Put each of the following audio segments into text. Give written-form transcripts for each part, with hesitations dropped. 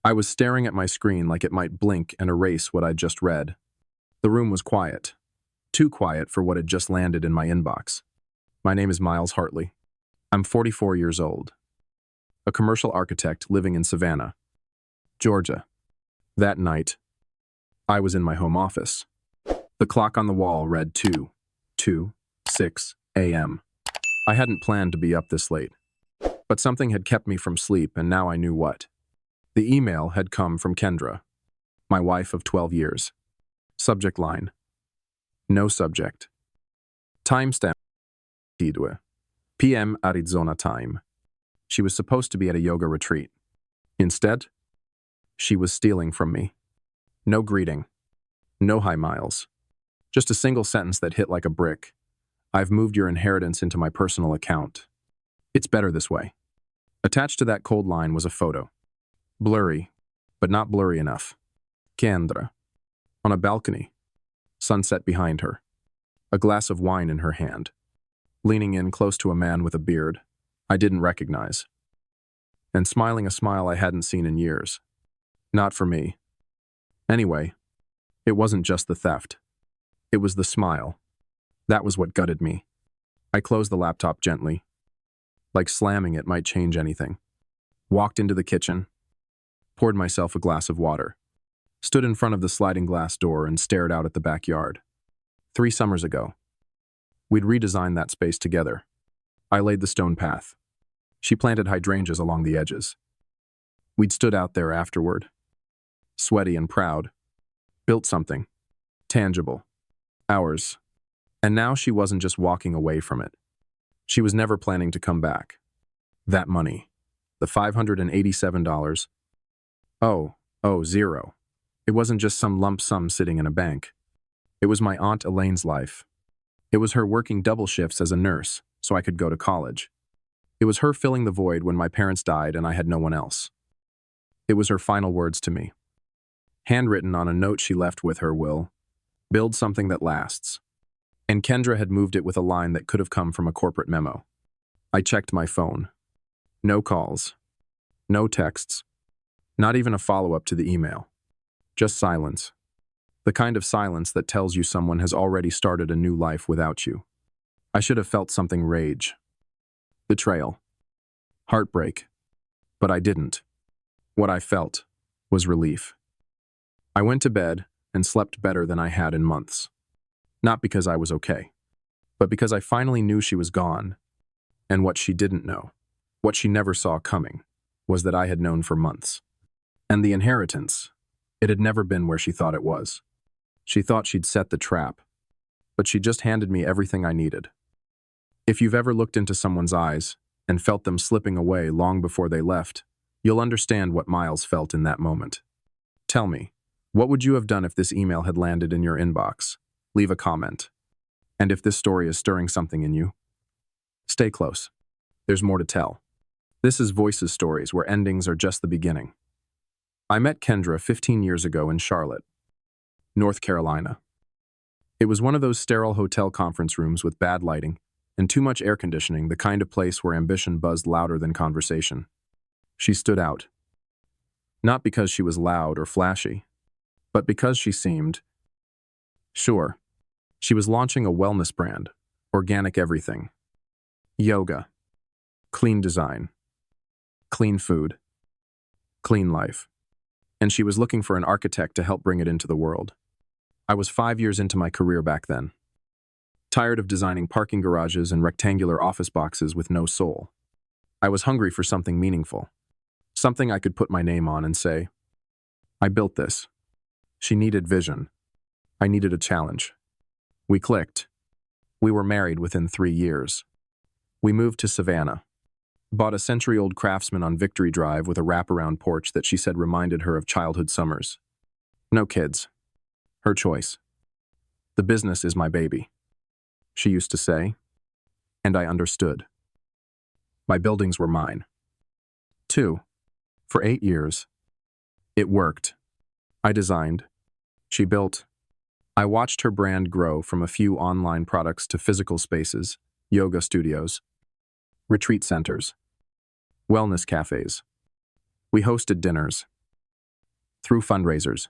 I was staring at my screen like it might blink and erase what I'd just read. The room was quiet. Too quiet for what had just landed in my inbox. My name is Miles Hartley. I'm 44 years old. A commercial architect living in Savannah, Georgia. That night, I was in my home office. The clock on the wall read 2:06 a.m. I hadn't planned to be up this late, but something had kept me from sleep, and now I knew what. The email had come from Kendra, my wife of 12 years. Subject line: no subject. Timestamp: p.m. Arizona time. She was supposed to be at a yoga retreat. Instead, she was stealing from me. No greeting. No hi, Miles. Just a single sentence that hit like a brick. I've moved your inheritance into my personal account. It's better this way. Attached to that cold line was a photo. Blurry, but not blurry enough. Kendra. On a balcony. Sunset behind her. A glass of wine in her hand. Leaning in close to a man with a beard I didn't recognize. And smiling a smile I hadn't seen in years. Not for me. Anyway, it wasn't just the theft. It was the smile. That was what gutted me. I closed the laptop gently, like slamming it might change anything. Walked into the kitchen, poured myself a glass of water, stood in front of the sliding glass door and stared out at the backyard. 3 summers ago, we'd redesigned that space together. I laid the stone path. She planted hydrangeas along the edges. We'd stood out there afterward, sweaty and proud, built something, tangible, ours. And now she wasn't just walking away from it. She was never planning to come back. That money, the $587, zero. It wasn't just some lump sum sitting in a bank. It was my Aunt Elaine's life. It was her working double shifts as a nurse so I could go to college. It was her filling the void when my parents died and I had no one else. It was her final words to me. Handwritten on a note she left with her will, build something that lasts. And Kendra had moved it with a line that could have come from a corporate memo. I checked my phone. No calls. No texts. Not even a follow-up to the email. Just silence. The kind of silence that tells you someone has already started a new life without you. I should have felt something rage. Betrayal. Heartbreak. But I didn't. What I felt was relief. I went to bed and slept better than I had in months. Not because I was okay, but because I finally knew she was gone. And what she didn't know, what she never saw coming, was that I had known for months. And the inheritance, it had never been where she thought it was. She thought she'd set the trap, but she just handed me everything I needed. If you've ever looked into someone's eyes and felt them slipping away long before they left, you'll understand what Miles felt in that moment. Tell me, what would you have done if this email had landed in your inbox? Leave a comment. And if this story is stirring something in you, stay close. There's more to tell. This is Voices Stories, where endings are just the beginning. I met Kendra 15 years ago in Charlotte, North Carolina. It was one of those sterile hotel conference rooms with bad lighting and too much air conditioning, the kind of place where ambition buzzed louder than conversation. She stood out. Not because she was loud or flashy, but because she seemed sure. She was launching a wellness brand, organic everything. Yoga, clean design, clean food, clean life. And she was looking for an architect to help bring it into the world. I was 5 years into my career back then. Tired of designing parking garages and rectangular office boxes with no soul. I was hungry for something meaningful. Something I could put my name on and say, I built this. She needed vision. I needed a challenge. We clicked. We were married within 3 years. We moved to Savannah. Bought a century-old Craftsman on Victory Drive with a wraparound porch that she said reminded her of childhood summers. No kids. Her choice. The business is my baby, she used to say. And I understood. My buildings were mine. 2. For 8 years. It worked. I designed. She built. I watched her brand grow from a few online products to physical spaces, yoga studios, retreat centers, wellness cafes. We hosted dinners, through fundraisers,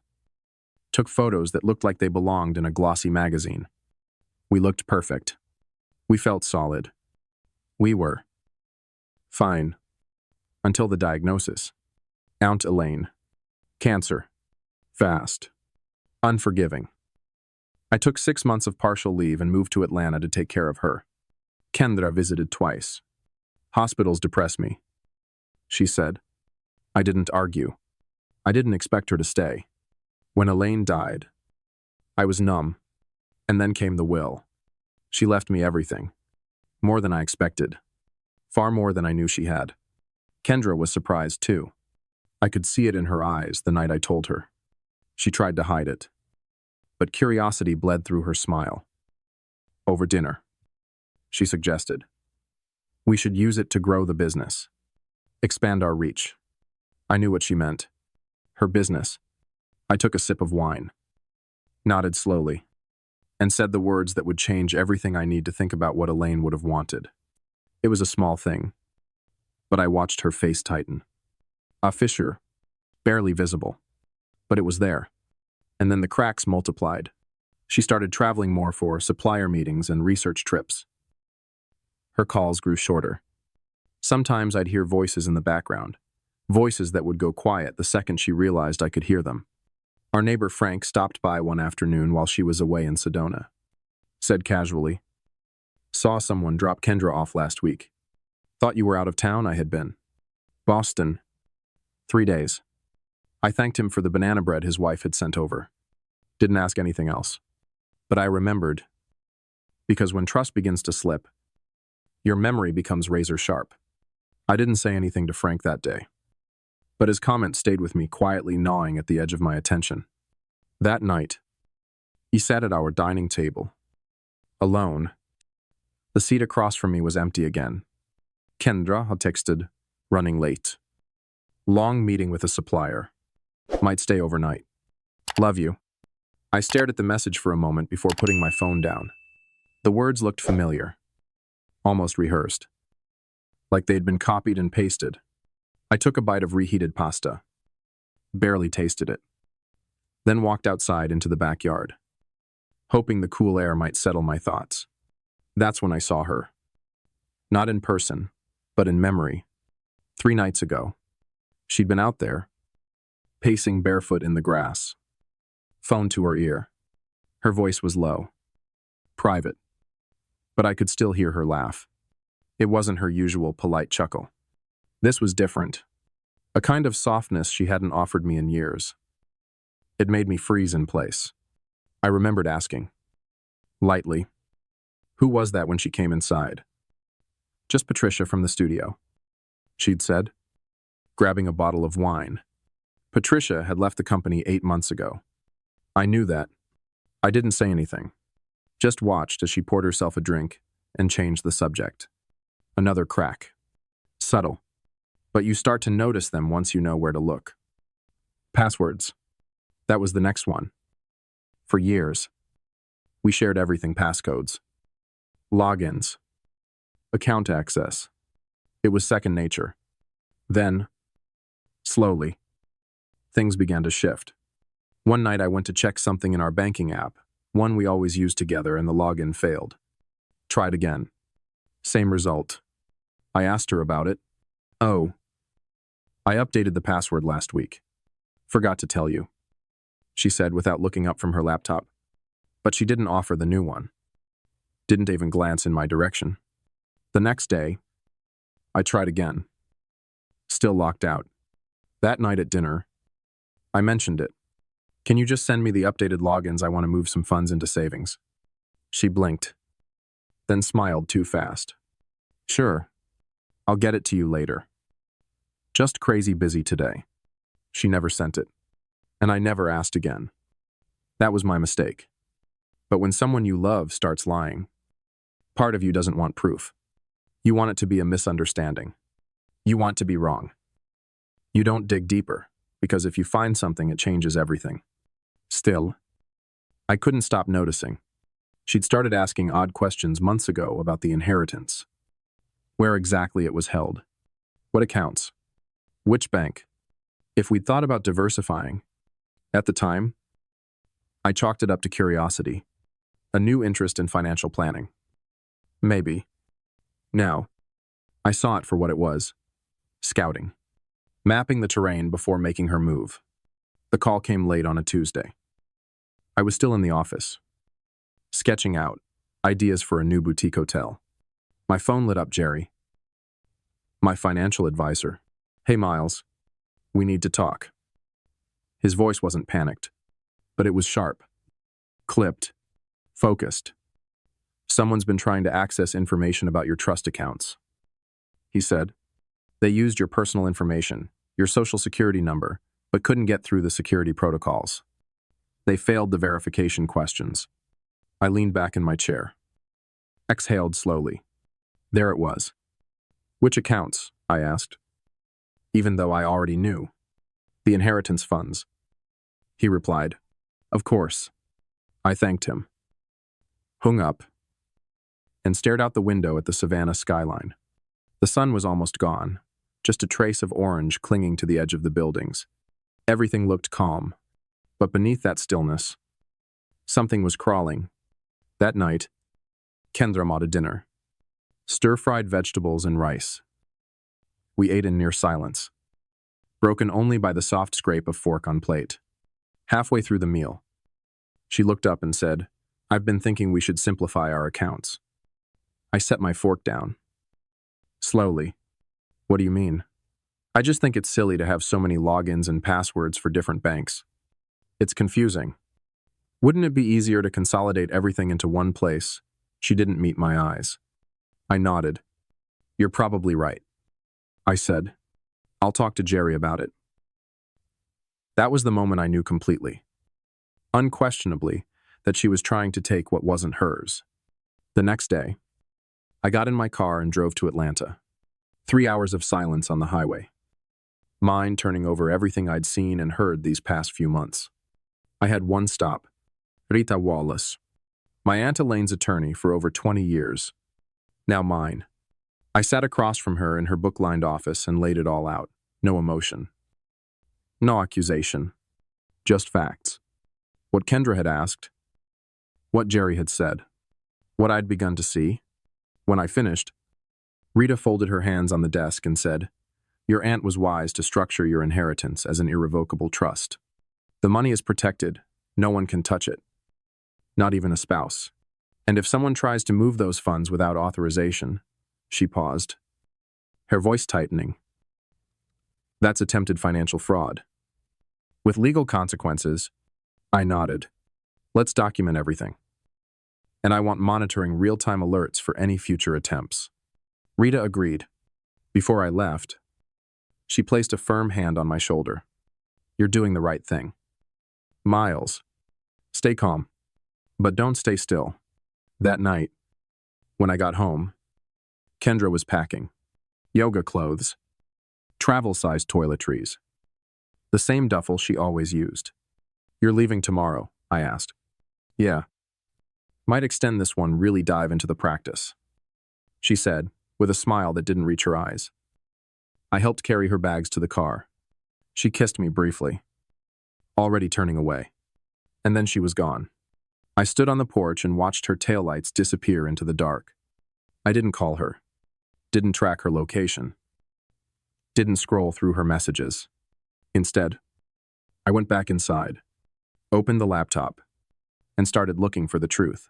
took photos that looked like they belonged in a glossy magazine. We looked perfect. We felt solid. We were fine until the diagnosis. Aunt Elaine. Cancer. Fast. Unforgiving. I took 6 months of partial leave and moved to Atlanta to take care of her. Kendra visited twice. Hospitals depress me, she said. I didn't argue. I didn't expect her to stay. When Elaine died, I was numb. And then came the will. She left me everything. More than I expected. Far more than I knew she had. Kendra was surprised too. I could see it in her eyes the night I told her. She tried to hide it. But curiosity bled through her smile. Over dinner, she suggested. We should use it to grow the business. Expand our reach. I knew what she meant. Her business. I took a sip of wine. Nodded slowly. And said the words that would change everything I need to think about what Elaine would have wanted. It was a small thing. But I watched her face tighten. A fissure. Barely visible. But it was there. And then the cracks multiplied. She started traveling more for supplier meetings and research trips. Her calls grew shorter. Sometimes I'd hear voices in the background, voices that would go quiet the second she realized I could hear them. Our neighbor Frank stopped by one afternoon while she was away in Sedona. Said casually, "Saw someone drop Kendra off last week. Thought you were out of town." I had been. Boston. 3 days. I thanked him for the banana bread his wife had sent over. Didn't ask anything else. But I remembered. Because when trust begins to slip, your memory becomes razor sharp. I didn't say anything to Frank that day. But his comment stayed with me, quietly gnawing at the edge of my attention. That night, he sat at our dining table. Alone. The seat across from me was empty again. Kendra had texted, running late. Long meeting with a supplier. Might stay overnight. Love you. I stared at the message for a moment before putting my phone down. The words looked familiar. Almost rehearsed. Like they'd been copied and pasted. I took a bite of reheated pasta. Barely tasted it. Then walked outside into the backyard. Hoping the cool air might settle my thoughts. That's when I saw her. Not in person, but in memory. 3 nights ago. She'd been out there, pacing barefoot in the grass. Phone to her ear. Her voice was low. Private. But I could still hear her laugh. It wasn't her usual polite chuckle. This was different. A kind of softness she hadn't offered me in years. It made me freeze in place. I remembered asking, lightly, who was that when she came inside? Just Patricia from the studio, she'd said, grabbing a bottle of wine. Patricia had left the company 8 months ago. I knew that. I didn't say anything. Just watched as she poured herself a drink and changed the subject. Another crack. Subtle. But you start to notice them once you know where to look. Passwords. That was the next one. For years, we shared everything: passcodes, logins, account access. It was second nature. Then, slowly, things began to shift. One night I went to check something in our banking app, one we always used together, and the login failed. Tried again. Same result. I asked her about it. Oh. I updated the password last week. Forgot to tell you, she said without looking up from her laptop. But she didn't offer the new one. Didn't even glance in my direction. The next day, I tried again. Still locked out. That night at dinner, I mentioned it. Can you just send me the updated logins? I want to move some funds into savings. She blinked, then smiled too fast. Sure, I'll get it to you later. Just crazy busy today. She never sent it. And I never asked again. That was my mistake. But when someone you love starts lying, part of you doesn't want proof. You want it to be a misunderstanding. You want to be wrong. You don't dig deeper, because if you find something, it changes everything. Still, I couldn't stop noticing. She'd started asking odd questions months ago about the inheritance. Where exactly it was held. What accounts. Which bank. If we'd thought about diversifying, At the time, I chalked it up to curiosity, a new interest in financial planning. Maybe. Now, I saw it for what it was: scouting, mapping the terrain before making her move. The call came late on a Tuesday. I was still in the office, sketching out ideas for a new boutique hotel. My phone lit up. Jerry, my financial advisor. Hey, Miles, we need to talk. His voice wasn't panicked, but it was sharp, clipped, focused. Someone's been trying to access information about your trust accounts, he said. They used your personal information, your social security number, but couldn't get through the security protocols. They failed the verification questions. I leaned back in my chair, exhaled slowly. There it was. Which accounts? I asked, even though I already knew. The inheritance funds. He replied, Of course. I thanked him, hung up, and stared out the window at the Savannah skyline. The sun was almost gone, just a trace of orange clinging to the edge of the buildings. Everything looked calm, but beneath that stillness, something was crawling. That night, Kendra made dinner. Stir-fried vegetables and rice. We ate in near silence, broken only by the soft scrape of fork on plate. Halfway through the meal, she looked up and said, I've been thinking we should simplify our accounts. I set my fork down. Slowly. What do you mean? I just think it's silly to have so many logins and passwords for different banks. It's confusing. Wouldn't it be easier to consolidate everything into one place? She didn't meet my eyes. I nodded. You're probably right. I said, I'll talk to Jerry about it. That was the moment I knew completely, unquestionably, that she was trying to take what wasn't hers. The next day, I got in my car and drove to Atlanta. 3 hours of silence on the highway. Mind turning over everything I'd seen and heard these past few months. I had one stop, Rita Wallace, my Aunt Elaine's attorney for over 20 years. Now mine. I sat across from her in her book-lined office and laid it all out. No emotion. No accusation. Just facts. What Kendra had asked. What Jerry had said. What I'd begun to see. When I finished, Rita folded her hands on the desk and said, Your aunt was wise to structure your inheritance as an irrevocable trust. The money is protected. No one can touch it. Not even a spouse. And if someone tries to move those funds without authorization, she paused, her voice tightening. That's attempted financial fraud. With legal consequences, I nodded. Let's document everything. And I want monitoring real-time alerts for any future attempts. Rita agreed. Before I left, she placed a firm hand on my shoulder. You're doing the right thing. Miles, stay calm, but don't stay still. That night, when I got home, Kendra was packing. Yoga clothes. Travel-sized toiletries. The same duffel she always used. You're leaving tomorrow, I asked. Yeah. Might extend this one, really dive into the practice, she said, with a smile that didn't reach her eyes. I helped carry her bags to the car. She kissed me briefly, already turning away. And then she was gone. I stood on the porch and watched her taillights disappear into the dark. I didn't call her. Didn't track her location. Didn't scroll through her messages. Instead, I went back inside, opened the laptop, and started looking for the truth.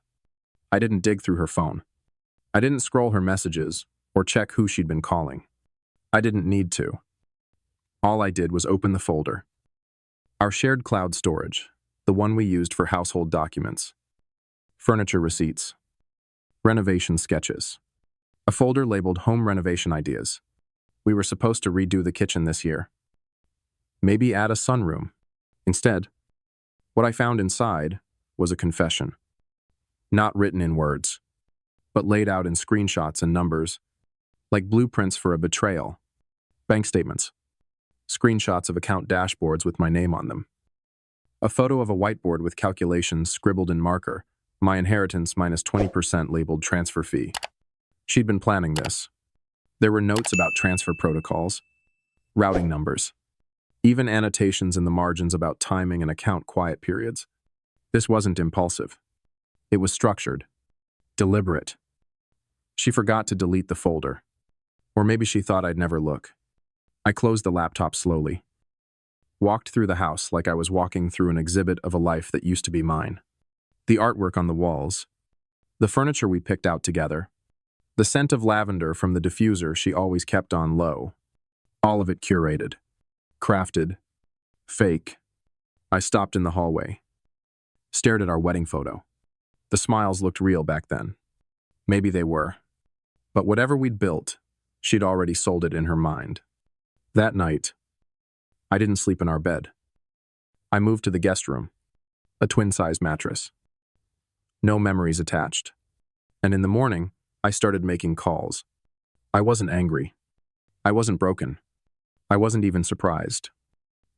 I didn't dig through her phone. I didn't scroll her messages or check who she'd been calling. I didn't need to. All I did was open the folder. Our shared cloud storage, the one we used for household documents. Furniture receipts. Renovation sketches. A folder labeled Home Renovation Ideas. We were supposed to redo the kitchen this year. Maybe add a sunroom. Instead, what I found inside was a confession. Not written in words, but laid out in screenshots and numbers, like blueprints for a betrayal. Bank statements. Screenshots of account dashboards with my name on them. A photo of a whiteboard with calculations scribbled in marker, my inheritance minus 20% labeled transfer fee. She'd been planning this. There were notes about transfer protocols, routing numbers, Even annotations in the margins about timing and account quiet periods. This wasn't impulsive. It was structured, deliberate. She forgot to delete the folder. Or maybe she thought I'd never look. I closed the laptop slowly. Walked through the house like I was walking through an exhibit of a life that used to be mine. The artwork on the walls, the furniture we picked out together, the scent of lavender from the diffuser she always kept on low. All of it curated, crafted, fake. I stopped in the hallway, stared at our wedding photo. The smiles looked real back then. Maybe they were. But whatever we'd built, she'd already sold it in her mind. That night, I didn't sleep in our bed. I moved to the guest room, a twin-size mattress. No memories attached. And in the morning, I started making calls. I wasn't angry. I wasn't broken. I wasn't even surprised.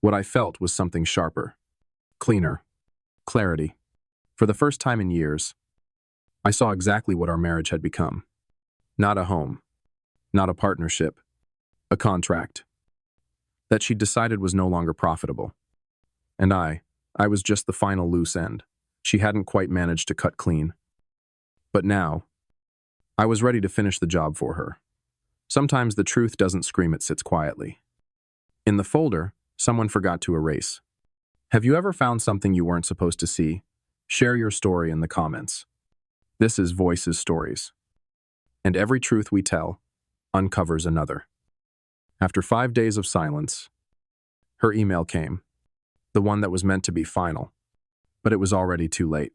What I felt was something sharper, cleaner, clarity. For the first time in years, I saw exactly what our marriage had become. Not a home, not a partnership, a contract that she'd decided was no longer profitable. And I was just the final loose end. She hadn't quite managed to cut clean. But now, I was ready to finish the job for her. Sometimes the truth doesn't scream, it sits quietly. In the folder, someone forgot to erase. Have you ever found something you weren't supposed to see? Share your story in the comments. This is Voices Stories. And every truth we tell uncovers another. After 5 days of silence, her email came, the one that was meant to be final. But it was already too late.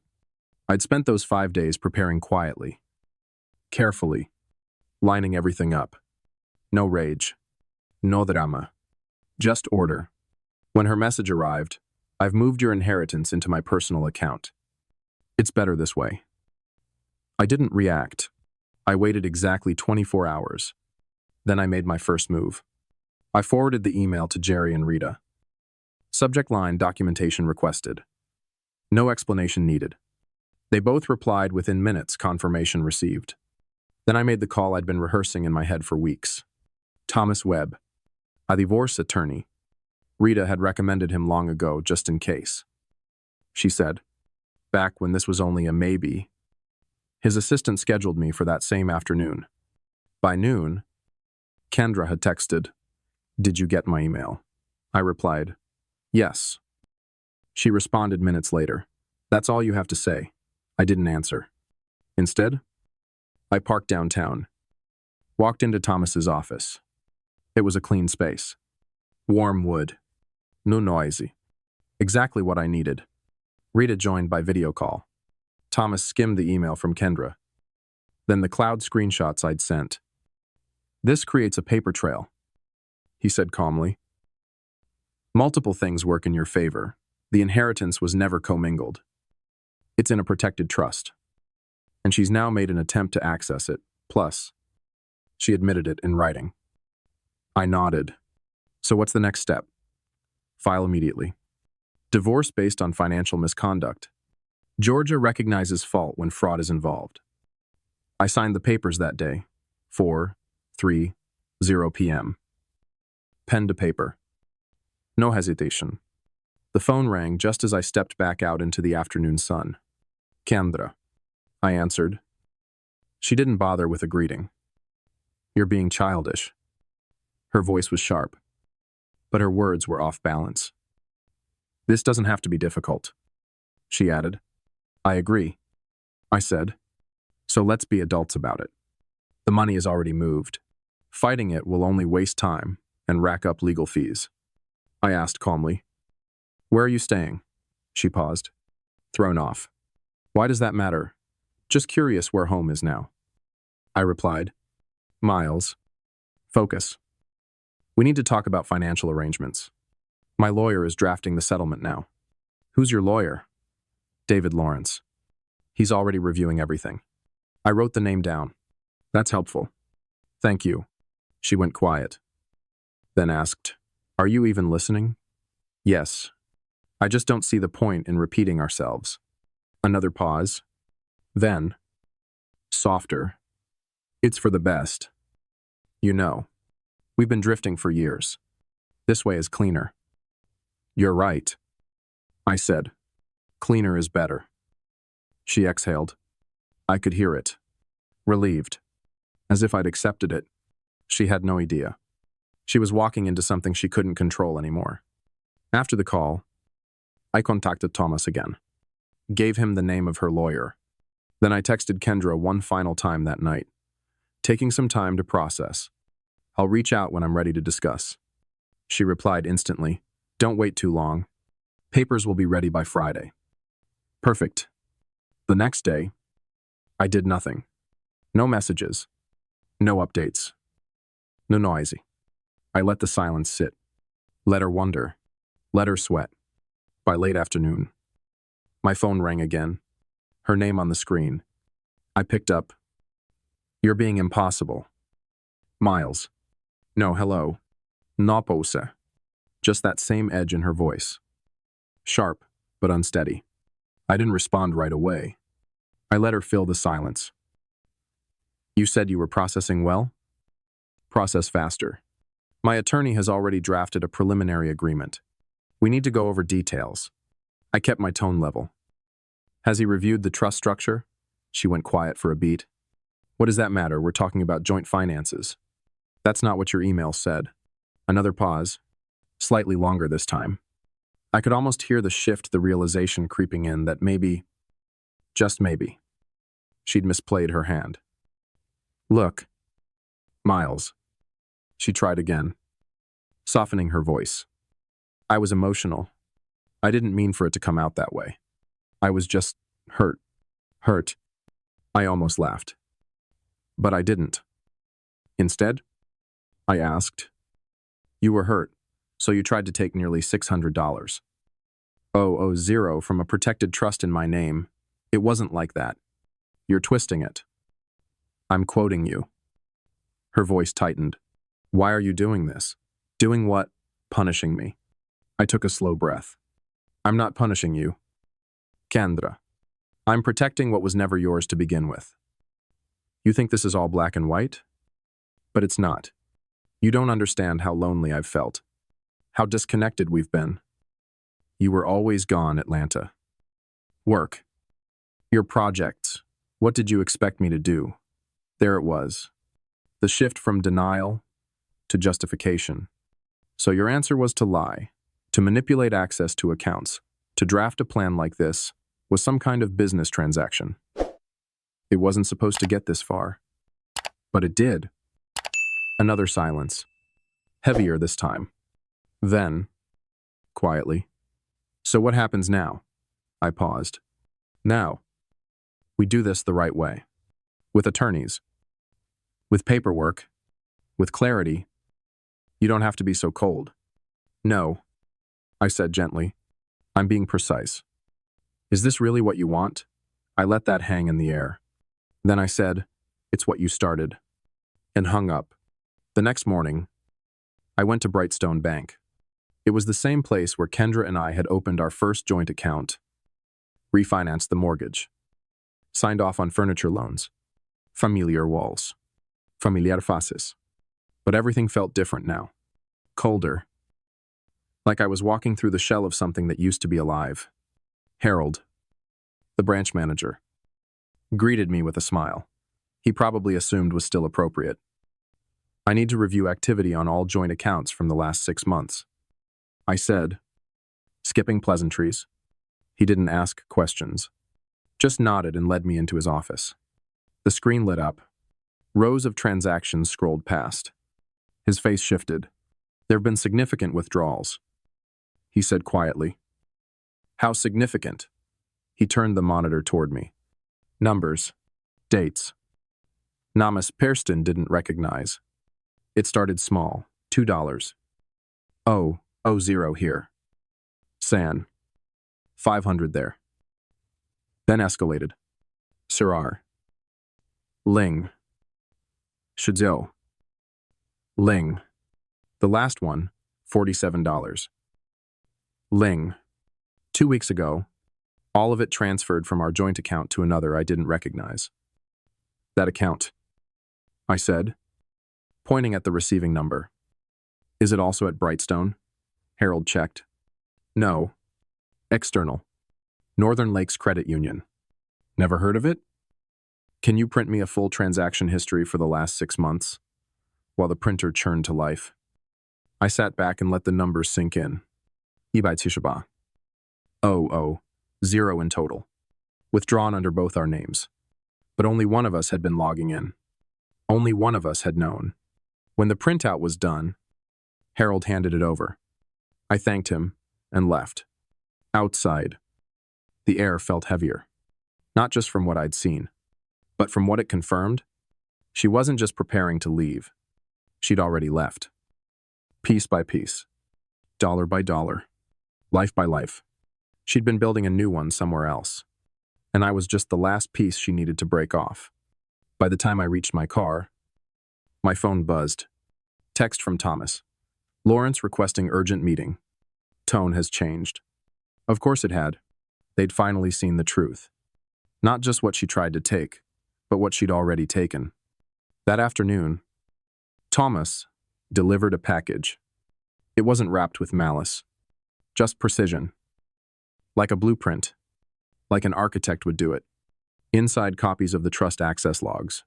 I'd spent those 5 days preparing quietly, carefully, lining everything up. No rage, no drama, just order. When her message arrived, I've moved your inheritance into my personal account. It's better this way. I didn't react. I waited exactly 24 hours. Then I made my first move. I forwarded the email to Jerry and Rita. Subject line: documentation requested. No explanation needed. They both replied within minutes: confirmation received. Then I made the call I'd been rehearsing in my head for weeks. Thomas Webb, a divorce attorney. Rita had recommended him long ago, just in case. She said, back when this was only a maybe. His assistant scheduled me for that same afternoon. By noon, Kendra had texted, "Did you get my email?" I replied, "Yes." She responded minutes later, "That's all you have to say." I didn't answer. Instead, I parked downtown, walked into Thomas's office. It was a clean space. Warm wood. No noisy. Exactly what I needed. Rita joined by video call. Thomas skimmed the email from Kendra. Then the cloud screenshots I'd sent. "This creates a paper trail," he said calmly. "Multiple things work in your favor. The inheritance was never commingled. It's in a protected trust. And she's now made an attempt to access it. Plus, she admitted it in writing." I nodded. "So what's the next step?" "File immediately. Divorce based on financial misconduct. Georgia recognizes fault when fraud is involved." I signed the papers that day, 4:30 p.m. Pen to paper. No hesitation. The phone rang just as I stepped back out into the afternoon sun. "Kendra," I answered. She didn't bother with a greeting. "You're being childish." Her voice was sharp, but her words were off balance. "This doesn't have to be difficult," she added. "I agree," I said. "So let's be adults about it. The money is already moved. Fighting it will only waste time and rack up legal fees." I asked calmly. "Where are you staying?" She paused, thrown off. "Why does that matter? Just curious where home is now." I replied, "Miles. Focus. We need to talk about financial arrangements. My lawyer is drafting the settlement now." "Who's your lawyer?" "David Lawrence. He's already reviewing everything." I wrote the name down. "That's helpful." "Thank you." She went quiet. Then asked, "Are you even listening?" "Yes. I just don't see the point in repeating ourselves." Another pause. Then, softer, "It's for the best. You know, we've been drifting for years. This way is cleaner." You're right, I said. Cleaner is better. She exhaled. I could hear it. Relieved. As if I'd accepted it. She had no idea. She was walking into something she couldn't control anymore. After the call, I contacted Thomas again. Gave him the name of her lawyer. Then I texted Kendra one final time that night, taking some time to process. I'll reach out when I'm ready to discuss. She replied instantly, don't wait too long. Papers will be ready by Friday. Perfect. The next day, I did nothing. No messages. No updates. No noisy. I let the silence sit. Let her wonder. Let her sweat. By late afternoon, my phone rang again. Her name on the screen. I picked up. You're being impossible. Miles. No, hello. No pose. Just that same edge in her voice. Sharp, but unsteady. I didn't respond right away. I let her fill the silence. You said you were processing well? Process faster. My attorney has already drafted a preliminary agreement. We need to go over details. I kept my tone level. Has he reviewed the trust structure? She went quiet for a beat. What does that matter? We're talking about joint finances. That's not what your email said. Another pause. Slightly longer this time. I could almost hear the shift, the realization creeping in that maybe, just maybe, she'd misplayed her hand. Look, Miles. She tried again, softening her voice. I was emotional. I didn't mean for it to come out that way. I was just hurt. Hurt. I almost laughed. But I didn't. Instead, I asked, you were hurt, so you tried to take nearly $600. Zero from a protected trust in my name. It wasn't like that. You're twisting it. I'm quoting you. Her voice tightened. Why are you doing this? Doing what? Punishing me. I took a slow breath. I'm not punishing you. Kendra. I'm protecting what was never yours to begin with. You think this is all black and white? But it's not. You don't understand how lonely I've felt. How disconnected we've been. You were always gone, Atlanta. Work. Your projects. What did you expect me to do? There it was. The shift from denial to justification. So your answer was to lie, to manipulate access to accounts, to draft a plan like this was some kind of business transaction. It wasn't supposed to get this far. But it did. Another silence. Heavier this time. Then, quietly, so what happens now? I paused. Now, we do this the right way. With attorneys. With paperwork. With clarity. You don't have to be so cold. No, I said gently. I'm being precise. Is this really what you want? I let that hang in the air. Then I said, it's what you started. And hung up. The next morning, I went to Brightstone Bank. It was the same place where Kendra and I had opened our first joint account, refinanced the mortgage, signed off on furniture loans, familiar walls, familiar faces. But everything felt different now. Colder. Like I was walking through the shell of something that used to be alive. Harold, the branch manager, greeted me with a smile. He probably assumed was still appropriate. I need to review activity on all joint accounts from the last 6 months. I said, skipping pleasantries. He didn't ask questions, just nodded and led me into his office. The screen lit up. Rows of transactions scrolled past. His face shifted. There have been significant withdrawals. He said quietly. How significant? He turned the monitor toward me. Numbers. Dates. Namas Perston didn't recognize. It started small, $2. Zero here. San. 500 there. Then escalated. Sirar. Ling. Shizhou. Ling. The last one, $47. Ling. 2 weeks ago, all of it transferred from our joint account to another I didn't recognize. That account, I said, pointing at the receiving number. Is it also at Brightstone? Harold checked. No. External. Northern Lakes Credit Union. Never heard of it? Can you print me a full transaction history for the last 6 months? While the printer churned to life. I sat back and let the numbers sink in. Ibai Tishaba. Oh, 0 in total. Withdrawn under both our names. But only one of us had been logging in. Only one of us had known. When the printout was done, Harold handed it over. I thanked him and left. Outside, the air felt heavier. Not just from what I'd seen, but from what it confirmed. She wasn't just preparing to leave. She'd already left. Piece by piece. Dollar by dollar. Life by life. She'd been building a new one somewhere else. And I was just the last piece she needed to break off. By the time I reached my car, my phone buzzed. Text from Thomas. Lawrence requesting urgent meeting. Tone has changed. Of course it had. They'd finally seen the truth. Not just what she tried to take, but what she'd already taken. That afternoon, Thomas delivered a package. It wasn't wrapped with malice, just precision. Like a blueprint, like an architect would do it. Inside copies of the trust access logs.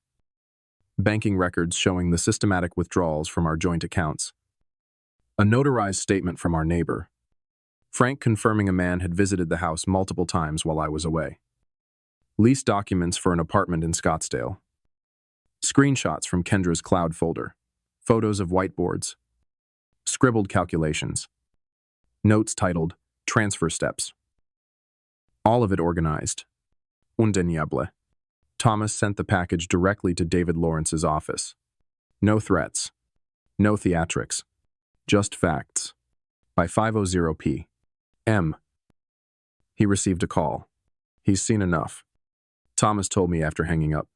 Banking records showing the systematic withdrawals from our joint accounts. A notarized statement from our neighbor. Frank confirming a man had visited the house multiple times while I was away. Lease documents for an apartment in Scottsdale. Screenshots from Kendra's cloud folder. Photos of whiteboards. Scribbled calculations. Notes titled, Transfer Steps. All of it organized. Undeniable. Thomas sent the package directly to David Lawrence's office. No threats. No theatrics. Just facts. By 5:00 p.m. He received a call. He's seen enough. Thomas told me after hanging up.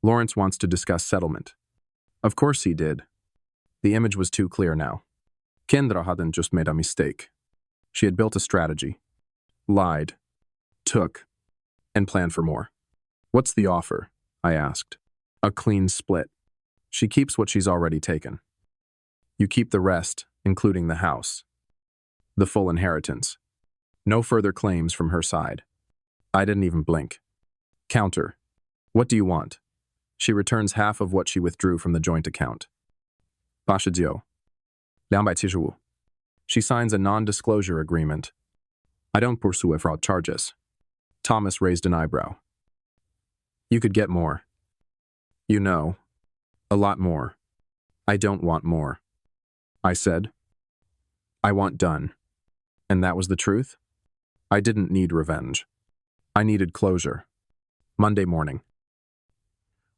Lawrence wants to discuss settlement. Of course he did. The image was too clear now. Kendra hadn't just made a mistake. She had built a strategy. Lied. Took. And planned for more. What's the offer? I asked. A clean split. She keeps what she's already taken. You keep the rest, including the house. The full inheritance. No further claims from her side. I didn't even blink. Counter. What do you want? She returns half of what she withdrew from the joint account. Bashadio. 275. She signs a non-disclosure agreement. I don't pursue fraud charges. Thomas raised an eyebrow. You could get more. You know. A lot more. I don't want more. I said. I want done. And that was the truth? I didn't need revenge. I needed closure. Monday morning.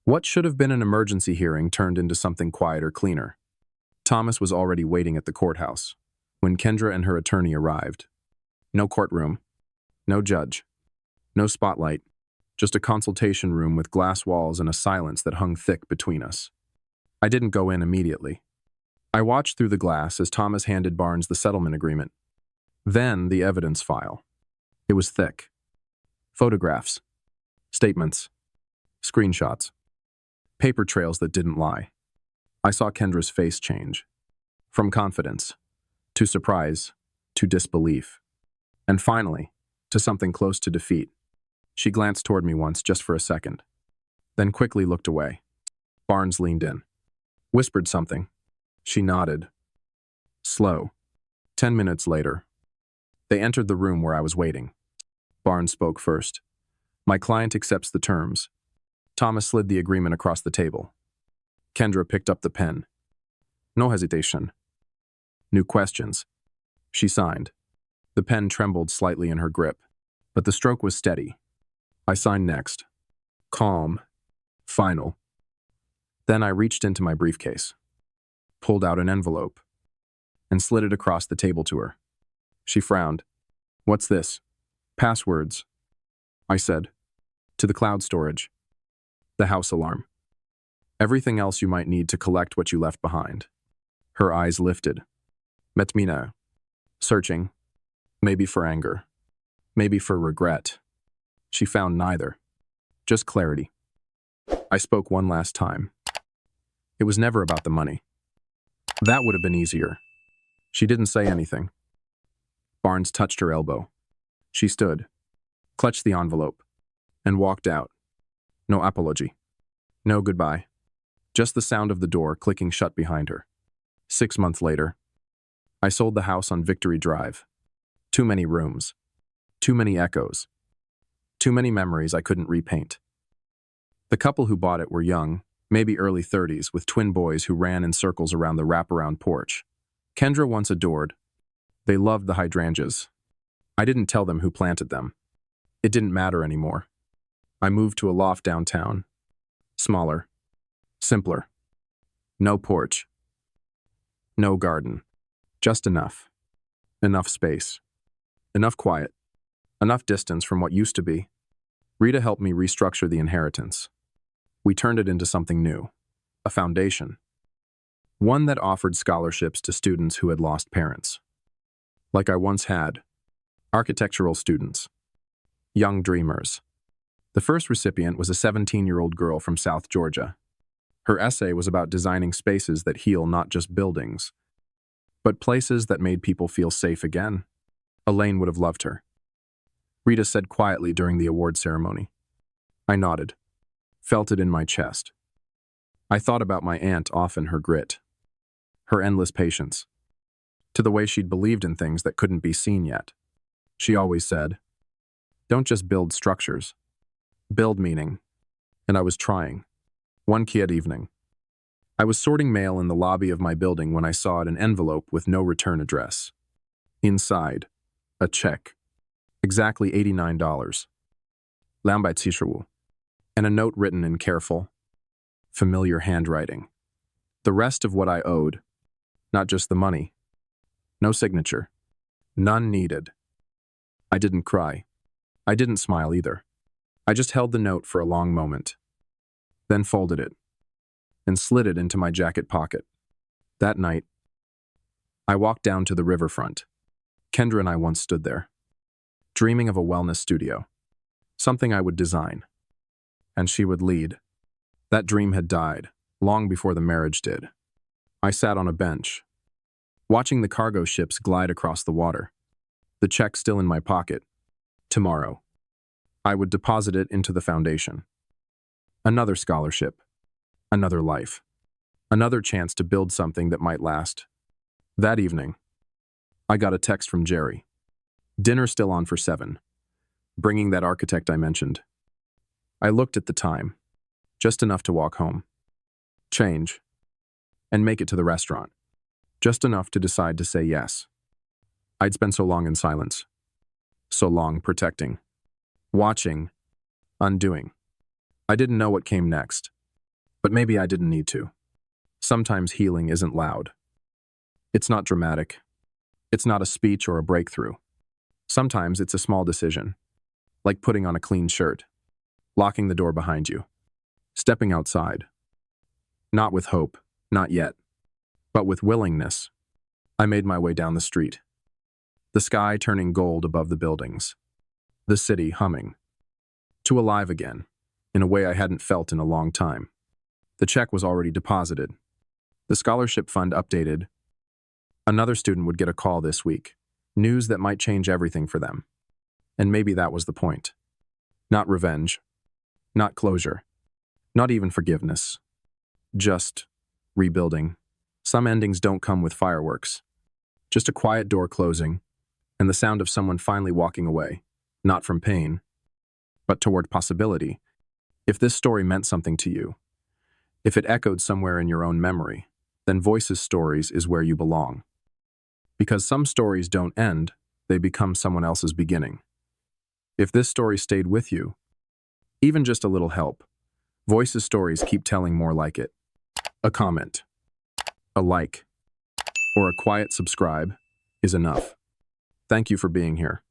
What should have been an emergency hearing turned into something quieter, cleaner. Thomas was already waiting at the courthouse when Kendra and her attorney arrived. No courtroom. No judge. No spotlight. Just a consultation room with glass walls and a silence that hung thick between us. I didn't go in immediately. I watched through the glass as Thomas handed Barnes the settlement agreement. Then the evidence file. It was thick. Photographs. Statements. Screenshots. Paper trails that didn't lie. I saw Kendra's face change. From confidence, to surprise, to disbelief. And finally, to something close to defeat. She glanced toward me once, just for a second. Then quickly looked away. Barnes leaned in. Whispered something. She nodded. Slow. 10 minutes later. They entered the room where I was waiting. Barnes spoke first. My client accepts the terms. Thomas slid the agreement across the table. Kendra picked up the pen. No hesitation. New questions. She signed. The pen trembled slightly in her grip, but the stroke was steady. I signed next. Calm. Final. Then I reached into my briefcase, pulled out an envelope, and slid it across the table to her. She frowned. What's this? Passwords. I said. To the cloud storage. The house alarm. Everything else you might need to collect what you left behind. Her eyes lifted. Metmina. Searching. Maybe for anger. Maybe for regret. She found neither. Just clarity. I spoke one last time. It was never about the money. That would have been easier. She didn't say anything. Barnes touched her elbow. She stood, clutched the envelope, and walked out. No apology. No goodbye. Just the sound of the door clicking shut behind her. 6 months later, I sold the house on Victory Drive. Too many rooms. Too many echoes. Too many memories I couldn't repaint. The couple who bought it were young, maybe early 30s, with twin boys who ran in circles around the wraparound porch. Kendra once adored. They loved the hydrangeas. I didn't tell them who planted them. It didn't matter anymore. I moved to a loft downtown. Smaller. Simpler. No porch. No garden. Just enough. Enough space. Enough quiet. Enough distance from what used to be. Rita helped me restructure the inheritance. We turned it into something new. A foundation. One that offered scholarships to students who had lost parents. Like I once had. Architectural students. Young dreamers. The first recipient was a 17-year-old girl from South Georgia. Her essay was about designing spaces that heal not just buildings, but places that made people feel safe again. Elaine would have loved her. Rita said quietly during the award ceremony. I nodded, felt it in my chest. I thought about my aunt often, her grit, her endless patience, to the way she'd believed in things that couldn't be seen yet. She always said, don't just build structures, build meaning. And I was trying. One quiet evening, I was sorting mail in the lobby of my building when I saw an envelope with no return address. Inside, a check. Exactly $89. Lambai, and a note written in careful, familiar handwriting. The rest of what I owed, not just the money. No signature. None needed. I didn't cry. I didn't smile either. I just held the note for a long moment, then folded it and slid it into my jacket pocket. That night, I walked down to the riverfront. Kendra and I once stood there, dreaming of a wellness studio, something I would design, and she would lead. That dream had died long before the marriage did. I sat on a bench, watching the cargo ships glide across the water, the check still in my pocket. Tomorrow, I would deposit it into the foundation. Another scholarship, another life, another chance to build something that might last. That evening, I got a text from Jerry. Dinner still on for 7, bringing that architect I mentioned. I looked at the time, just enough to walk home, change, and make it to the restaurant, just enough to decide to say yes. I'd spent so long in silence, so long protecting, watching, undoing. I didn't know what came next, but maybe I didn't need to. Sometimes healing isn't loud. It's not dramatic. It's not a speech or a breakthrough. Sometimes it's a small decision, like putting on a clean shirt, locking the door behind you, stepping outside. Not with hope, not yet, but with willingness. I made my way down the street, the sky turning gold above the buildings, the city humming, to alive again, in a way I hadn't felt in a long time. The check was already deposited. The scholarship fund updated. Another student would get a call this week, news that might change everything for them. And maybe that was the point. Not revenge, not closure, not even forgiveness. Just rebuilding. Some endings don't come with fireworks. Just a quiet door closing, and the sound of someone finally walking away, not from pain, but toward possibility. If this story meant something to you, if it echoed somewhere in your own memory, then Voices Stories is where you belong. Because some stories don't end, they become someone else's beginning. If this story stayed with you, even just a little help, Voices Stories keep telling more like it. A comment, a like, or a quiet subscribe is enough. Thank you for being here.